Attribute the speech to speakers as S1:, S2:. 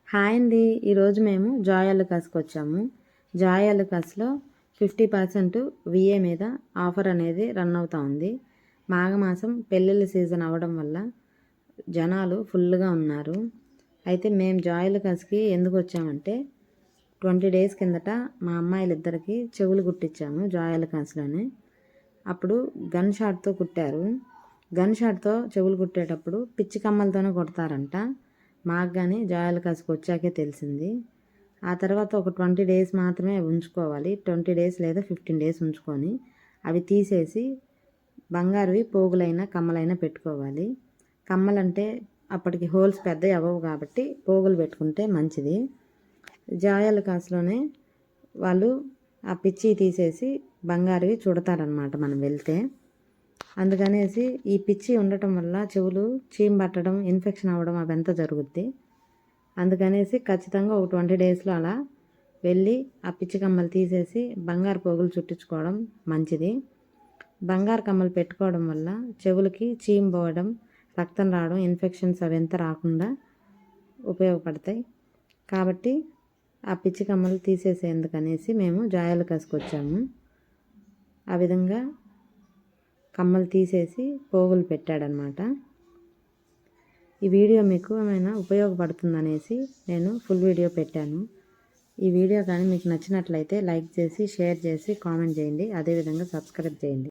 S1: Hi అండి. ఈరోజు మేము joyalukasకి వచ్చాము. joyalukasలో 50% విఏ మీద ఆఫర్ అనేది రన్ అవుతూ ఉంది. మాఘమాసం పెళ్ళిళ్ళ సీజన్ అవ్వడం వల్ల జనాలు ఫుల్గా ఉన్నారు. అయితే మేము joyalukasకి ఎందుకు వచ్చామంటే 20 డేస్ కిందట మా అమ్మాయిలిద్దరికి చెవులు కుట్టించాము joyalukasలోనే. అప్పుడు గన్ షాట్తో కుట్టారు. గన్ షాట్తో చెవులు కుట్టేటప్పుడు పిచ్చి కమ్మలతోనే కొడతారంట. మాకు కానీ joyalukasకి వచ్చాకే తెలిసింది. ఆ తర్వాత ఒక 20 డేస్ మాత్రమే ఉంచుకోవాలి. 20 డేస్ లేదా 15 డేస్ ఉంచుకొని అవి తీసేసి బంగారువి పోగులైనా కమ్మలైనా పెట్టుకోవాలి. కమ్మలంటే అప్పటికి హోల్స్ పెద్దవి అవ్వవు కాబట్టి పోగులు పెట్టుకుంటే మంచిది. joyalukasలోనే వాళ్ళు ఆ పిచ్చి తీసేసి బంగారువి చుడతారనమాట మనం వెళ్తే. అందుకనేసి ఈ పిచ్చి ఉండటం వల్ల చెవులు చీమ్ పట్టడం, ఇన్ఫెక్షన్ అవ్వడం అవంతా జరుగుద్ది. అందుకనేసి ఖచ్చితంగా ఒక 20 డేస్లో అలా వెళ్ళి ఆ పిచ్చి కమ్మలు తీసేసి బంగారు పోగులు చుట్టించుకోవడం మంచిది. బంగారు కమ్మలు పెట్టుకోవడం వల్ల చెవులకి చీమ్ పోవడం, రక్తం రావడం, ఇన్ఫెక్షన్స్ అవంతా రాకుండా ఉపయోగపడతాయి. కాబట్టి ఆ పిచ్చి కమ్మలు తీసేసేందుకనేసి మేము joyalukasకి వచ్చాము. ఆ విధంగా కమ్మలు తీసేసి పోగులు పెట్టాడనమాట. ఈ వీడియో మీకు ఏమైనా ఉపయోగపడుతుందనేసి నేను ఫుల్ వీడియో పెట్టాను. ఈ వీడియో కానీ మీకు నచ్చినట్లయితే లైక్ చేసి, షేర్ చేసి, కామెంట్ చేయండి. అదేవిధంగా సబ్స్క్రైబ్ చేయండి.